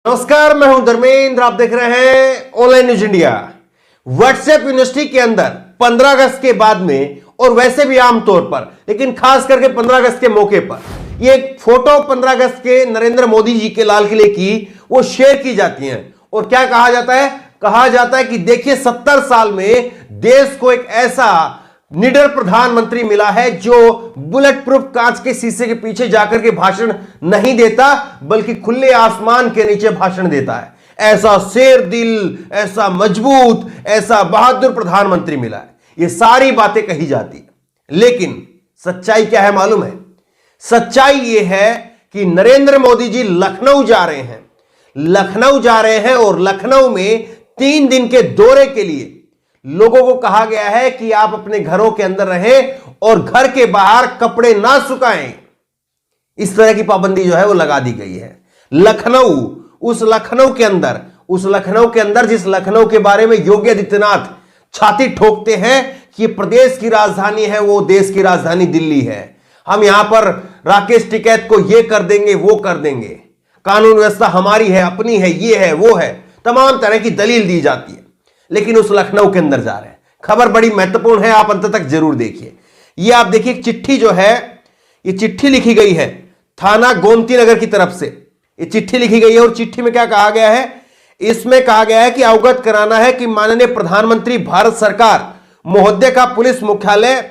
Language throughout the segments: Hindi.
नमस्कार, मैं हूं धर्मेंद्र। आप देख रहे हैं online news India. WhatsApp university के अंदर 15 अगस्त के बाद में और वैसे भी आमतौर पर, लेकिन खास करके 15 अगस्त के मौके पर ये एक फोटो 15 अगस्त के नरेंद्र मोदी जी के लाल किले की वो शेयर की जाती है। और क्या कहा जाता है कि देखिए 70 साल में देश को एक ऐसा निडर प्रधानमंत्री मिला है जो बुलेट प्रूफ कांच के शीशे के पीछे जाकर के भाषण नहीं देता, बल्कि खुले आसमान के नीचे भाषण देता है। ऐसा शेर दिल, ऐसा मजबूत, ऐसा बहादुर प्रधानमंत्री मिला है। ये सारी बातें कही जाती है, लेकिन सच्चाई क्या है मालूम है? सच्चाई ये है कि नरेंद्र मोदी जी लखनऊ जा रहे हैं और लखनऊ में 3 दिन के दौरे के लिए लोगों को कहा गया है कि आप अपने घरों के अंदर रहें और घर के बाहर कपड़े ना सुखाएं। इस तरह की पाबंदी जो है वो लगा दी गई है। उस लखनऊ के अंदर जिस लखनऊ के बारे में योगी आदित्यनाथ छाती ठोकते हैं कि प्रदेश की राजधानी है, वो देश की राजधानी दिल्ली है। हम यहां पर राकेश टिकैत को ये कर देंगे, वो कर देंगे, कानून व्यवस्था हमारी है, अपनी है, ये है, वो है, तमाम तरह की दलील दी जाती है। लेकिन उस लखनऊ के अंदर जा रहे हैं। खबर बड़ी महत्वपूर्ण है, आप अंत तक जरूर देखिए। ये आप देखिए, चिट्ठी जो है, ये चिट्ठी लिखी गई है थाना गोमती नगर की तरफ से। ये चिट्ठी लिखी गई है और चिट्ठी में क्या कहा गया है? इसमें कहा गया है कि अवगत कराना है कि माननीय प्रधानमंत्री भारत सरकार महोदय का पुलिस मुख्यालय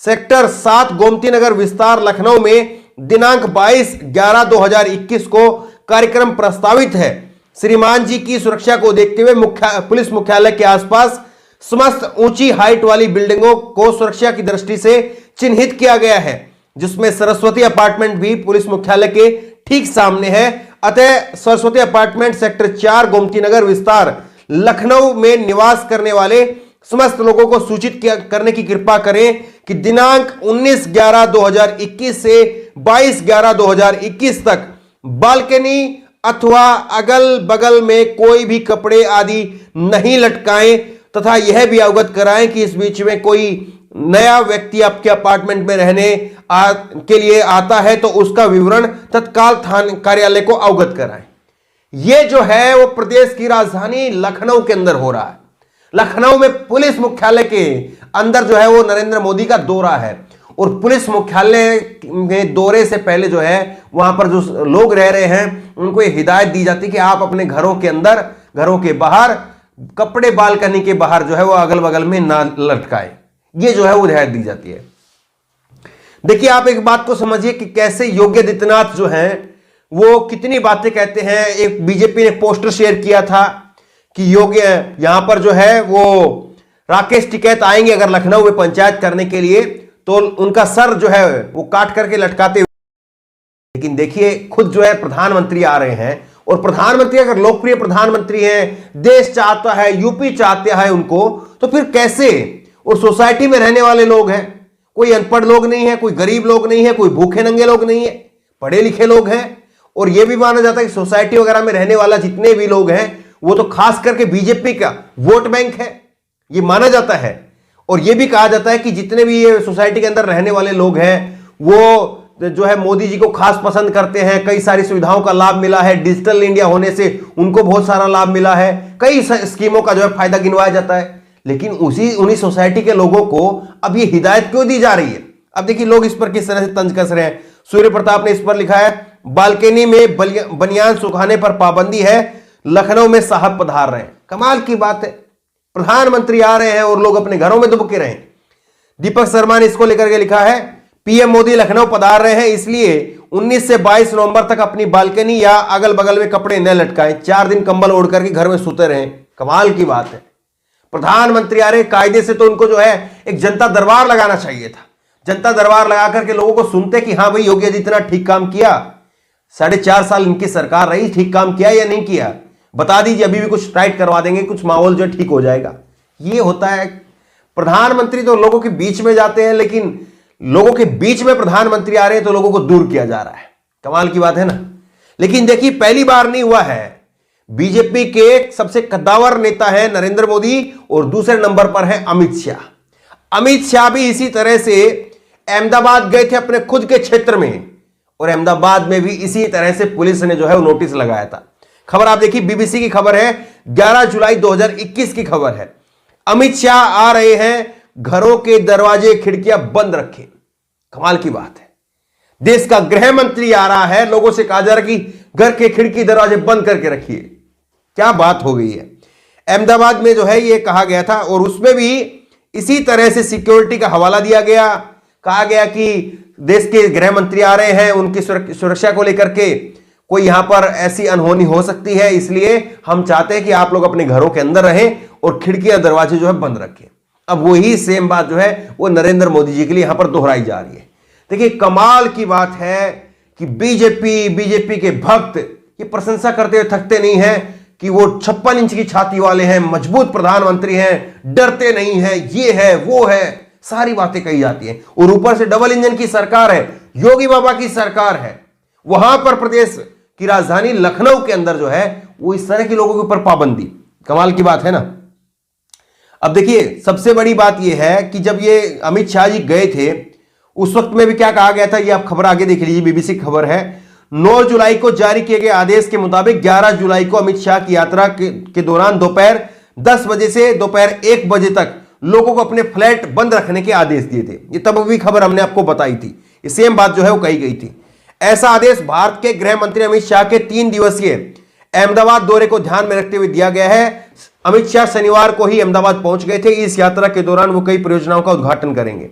सेक्टर 7 गोमती नगर विस्तार लखनऊ में दिनांक 22/11/2021 को कार्यक्रम प्रस्तावित है। श्रीमान जी की सुरक्षा को देखते हुए पुलिस मुख्यालय के आसपास समस्त ऊंची हाइट वाली बिल्डिंगों को सुरक्षा की दृष्टि से चिन्हित किया गया है, जिसमें सरस्वती अपार्टमेंट भी पुलिस मुख्यालय के ठीक सामने है। अतः सरस्वती अपार्टमेंट सेक्टर 4 गोमती नगर विस्तार लखनऊ में निवास करने वाले समस्त लोगों को सूचित करने की कृपा करें कि दिनांक 19/11/2021 से 22/11/2021 तक बालकनी अथवा अगल बगल में कोई भी कपड़े आदि नहीं लटकाएं, तथा यह भी अवगत कराएं कि इस बीच में कोई नया व्यक्ति आपके अपार्टमेंट में रहने के लिए आता है तो उसका विवरण तत्काल थाना कार्यालय को अवगत कराएं। यह जो है वो प्रदेश की राजधानी लखनऊ के अंदर हो रहा है। लखनऊ में पुलिस मुख्यालय के अंदर जो है वो नरेंद्र मोदी का दौरा है और पुलिस मुख्यालय में दौरे से पहले जो है वहां पर जो लोग रह रहे हैं उनको ये हिदायत दी जाती है कि आप अपने घरों के अंदर, घरों के बाहर कपड़े बालकनी के बाहर जो है वो अगल बगल में ना लटकाएं। ये जो है वो हिदायत दी जाती है। देखिए, आप एक बात को समझिए कि कैसे योगी आदित्यनाथ जो है वो कितनी बातें कहते हैं। एक बीजेपी ने पोस्टर शेयर किया था कि योगी यहां पर जो है वो राकेश टिकैत आएंगे अगर लखनऊ में पंचायत करने के लिए तो उनका सर जो है वो काट करके लटकाते हुए। लेकिन देखिए, खुद जो है प्रधानमंत्री आ रहे हैं और प्रधानमंत्री अगर लोकप्रिय प्रधानमंत्री हैं, देश चाहता है, यूपी चाहता है उनको, तो फिर कैसे? और सोसाइटी में रहने वाले लोग हैं, कोई अनपढ़ लोग नहीं है, कोई गरीब लोग नहीं है, कोई भूखे नंगे लोग नहीं है, पढ़े लिखे लोग हैं। और यह भी माना जाता है कि सोसाइटी वगैरह में रहने वाला जितने भी लोग हैं वो तो खास करके बीजेपी का वोट बैंक है, ये माना जाता है। और यह भी कहा जाता है कि जितने भी ये सोसाइटी के अंदर रहने वाले लोग हैं वो जो है मोदी जी को खास पसंद करते हैं। कई सारी सुविधाओं का लाभ मिला है, डिजिटल इंडिया होने से उनको बहुत सारा लाभ मिला है, कई स्कीमों का जो है फायदा गिनवाया जाता है। लेकिन उन्हीं सोसाइटी के लोगों को अब ये हिदायत क्यों दी जा रही है? अब देखिए लोग इस पर किस तरह से तंज कस रहे हैं। सूर्य प्रताप ने इस पर लिखा है, बालकनी में बनियान सुखाने पर पाबंदी है, लखनऊ में साहब पधार रहे हैं। कमाल की बात है, प्रधानमंत्री आ रहे हैं और लोग अपने घरों में दुबके रहे। दीपक शर्मा ने इसको लेकर के लिखा है, पीएम मोदी लखनऊ पधार रहे हैं, इसलिए 19 से 22 नवंबर तक अपनी बालकनी या अगल बगल में कपड़े न लटकाएं, 4 दिन कंबल ओढ़ करके घर में सोते रहें। कमाल की बात है, प्रधानमंत्री आ रहे, कायदे से तो उनको जो है एक जनता दरबार लगाना चाहिए था। जनता दरबार लगा करके लोगों को सुनते कि हाँ भाई योगी आदित्यनाथ ठीक काम किया, 4.5 साल इनकी सरकार रही, ठीक काम किया या नहीं किया, बता दीजिए, अभी भी कुछ टाइट करवा देंगे, कुछ माहौल जो ठीक हो जाएगा। ये होता है, प्रधानमंत्री तो लोगों के बीच में जाते हैं, लेकिन लोगों के बीच में प्रधानमंत्री आ रहे हैं तो लोगों को दूर किया जा रहा है। कमाल की बात है ना। लेकिन देखिए, पहली बार नहीं हुआ है। बीजेपी के सबसे कद्दावर नेता है नरेंद्र मोदी और दूसरे नंबर पर है अमित शाह। अमित शाह भी इसी तरह से अहमदाबाद गए थे अपने खुद के क्षेत्र में और अहमदाबाद में भी इसी तरह से पुलिस ने जो है वो नोटिस लगाया था। खबर आप देखिए, बीबीसी की खबर है, 11 जुलाई 2021 की खबर है। अमित शाह आ रहे हैं, घरों के दरवाजे खिड़कियां बंद रखें। कमाल की बात है, देश का गृह मंत्री आ रहा है, लोगों से कहा जा रहा है कि घर के खिड़की दरवाजे बंद करके रखिए। क्या बात हो गई है। अहमदाबाद में जो है ये कहा गया था, और उसमें भी इसी तरह से सिक्योरिटी का हवाला दिया गया। कहा गया कि देश के गृह मंत्री आ रहे हैं, उनकी सुरक्षा को लेकर के कोई यहां पर ऐसी अनहोनी हो सकती है, इसलिए हम चाहते हैं कि आप लोग अपने घरों के अंदर रहें और खिड़कियां दरवाजे जो है बंद रखें। अब वही सेम बात जो है वो नरेंद्र मोदी जी के लिए यहां पर दोहराई जा रही है। देखिए कमाल की बात है कि बीजेपी के भक्त ये प्रशंसा करते हुए थकते नहीं हैं कि वो 56 इंच की छाती वाले हैं, मजबूत प्रधानमंत्री हैं, डरते नहीं हैं, ये है वो है, सारी बातें कही जाती हैं। और ऊपर से डबल इंजन की सरकार है, योगी बाबा की सरकार है। वहां पर प्रदेश की राजधानी लखनऊ के अंदर जो है वो इस तरह के लोगों के ऊपर पाबंदी। कमाल की बात है ना। अब देखिए सबसे बड़ी बात यह है कि जब ये अमित शाह जी गए थे उस वक्त में भी क्या कहा गया था, ये आप खबर आगे देख लीजिए, बीबीसी की खबर है। 9 जुलाई को जारी किए गए आदेश के मुताबिक 11 जुलाई को अमित शाह की यात्रा के दौरान दोपहर 10 बजे से दोपहर 1 बजे तक लोगों को अपने फ्लैट बंद रखने के आदेश दिए थे। ये तब भी खबर हमने आपको बताई थी, ये सेम बात जो है वो कही गई थी। ऐसा आदेश भारत के गृह मंत्री अमित शाह के 3 दिवसीय अहमदाबाद दौरे को ध्यान में रखते हुए दिया गया है। अमित शाह शनिवार को ही अहमदाबाद पहुंच गए थे। इस यात्रा के दौरान वो कई परियोजनाओं का उद्घाटन करेंगे।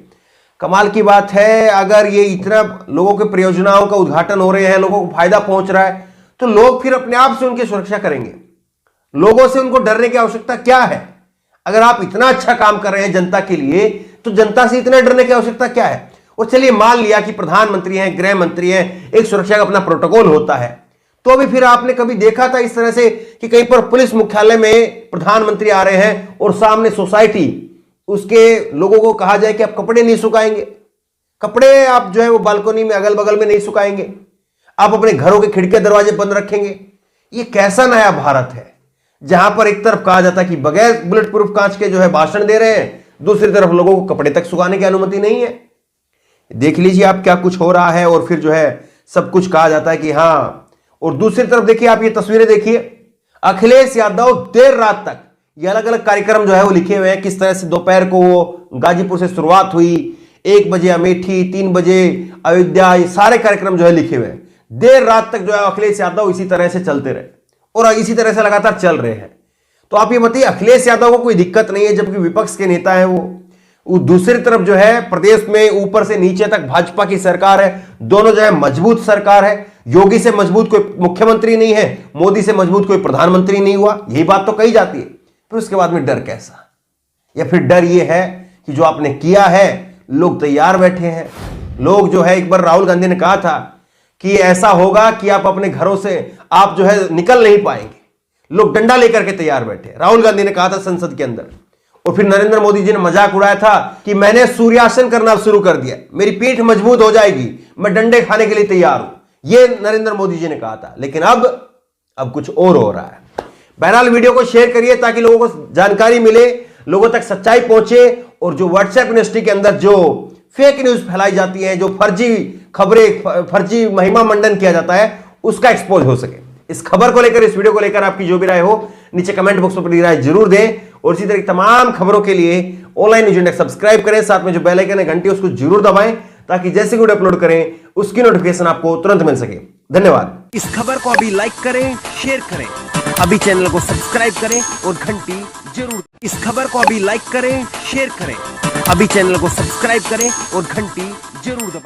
कमाल की बात है, अगर ये इतना लोगों के परियोजनाओं का उद्घाटन हो रहे हैं, लोगों को फायदा पहुंच रहा है, तो लोग फिर अपने आप से उनकी सुरक्षा करेंगे। लोगों से उनको डरने की आवश्यकता क्या है? अगर आप इतना अच्छा काम कर रहे हैं जनता के लिए, तो जनता से इतना डरने की आवश्यकता क्या है? और चलिए मान लिया कि प्रधानमंत्री हैं, गृह मंत्री हैं, एक सुरक्षा का अपना प्रोटोकॉल होता है, तो भी फिर आपने कभी देखा था इस तरह से कि कहीं पर पुलिस मुख्यालय में प्रधानमंत्री आ रहे हैं और सामने सोसाइटी उसके लोगों को कहा जाए कि आप कपड़े नहीं सुखाएंगे, कपड़े आप जो है वो बालकनी में अगल बगल में नहीं सुखाएंगे, आप अपने घरों के खिड़की दरवाजे बंद रखेंगे? ये कैसा नया भारत है जहां पर एक तरफ कहा जाता है कि बगैर बुलेट प्रूफ कांच के जो है भाषण दे रहे हैं, दूसरी तरफ लोगों को कपड़े तक सुखाने की अनुमति नहीं है। देख लीजिए आप क्या कुछ हो रहा है, और फिर जो है सब कुछ कहा जाता है कि हाँ। और दूसरी तरफ देखिए आप ये तस्वीरें देखिए, अखिलेश यादव देर रात तक ये अलग अलग कार्यक्रम जो है वो लिखे हुए हैं, किस तरह से दोपहर को गाजीपुर से शुरुआत हुई, 1 बजे अमेठी, 3 बजे अयोध्या, ये सारे कार्यक्रम जो है लिखे हुए हैं। देर रात तक जो है अखिलेश यादव इसी तरह से चलते रहे और इसी तरह से लगातार चल रहे हैं। तो आप ये बताइए, अखिलेश यादव को कोई दिक्कत नहीं है जबकि विपक्ष के नेता है वो दूसरी तरफ जो है प्रदेश में ऊपर से नीचे तक भाजपा की सरकार है, दोनों जो है मजबूत सरकार है। योगी से मजबूत कोई मुख्यमंत्री नहीं है, मोदी से मजबूत कोई प्रधानमंत्री नहीं हुआ, यही बात तो कही जाती है। फिर उसके बाद में डर कैसा? या फिर डर ये है कि जो आपने किया है लोग तैयार बैठे हैं। लोग जो है, एक बार राहुल गांधी ने कहा था कि ऐसा होगा कि आप अपने घरों से आप जो है निकल नहीं पाएंगे, लोग डंडा लेकर के तैयार बैठे। राहुल गांधी ने कहा था संसद के अंदर। और फिर नरेंद्र मोदी जी ने मजाक उड़ाया था कि मैंने सूर्यासन करना शुरू कर दिया, मेरी पीठ मजबूत हो जाएगी, मैं डंडे खाने के लिए तैयार हूं, ये नरेंद्र मोदी जी ने कहा था। लेकिन अब कुछ और हो रहा है। बहरहाल वीडियो को शेयर करिए ताकि लोगों को जानकारी मिले, लोगों तक सच्चाई पहुंचे, और जो व्हाट्सएप यूनिवर्सिटी के अंदर जो फेक न्यूज फैलाई जाती है, जो फर्जी खबरें, फर्जी महिमा मंडन किया जाता है, उसका एक्सपोज हो सके। इस खबर को लेकर, इस वीडियो को लेकर आपकी जो भी राय हो नीचे कमेंट बॉक्स में अपनी राय जरूर दें। और इसी तरह की तमाम खबरों के लिए ऑनलाइन न्यूज इंडेक्स सब्सक्राइब करें, साथ में जो बेल आइकन है घंटी उसको जरूर दबाएं ताकि जैसे वीडियो अपलोड करें उसकी नोटिफिकेशन आपको तुरंत मिल सके। धन्यवाद। इस खबर को अभी लाइक करें, शेयर करें, अभी चैनल को सब्सक्राइब करें और घंटी जरूर। इस खबर को अभी लाइक करें, शेयर करें, अभी चैनल को सब्सक्राइब करें और घंटी जरूर दबाएं।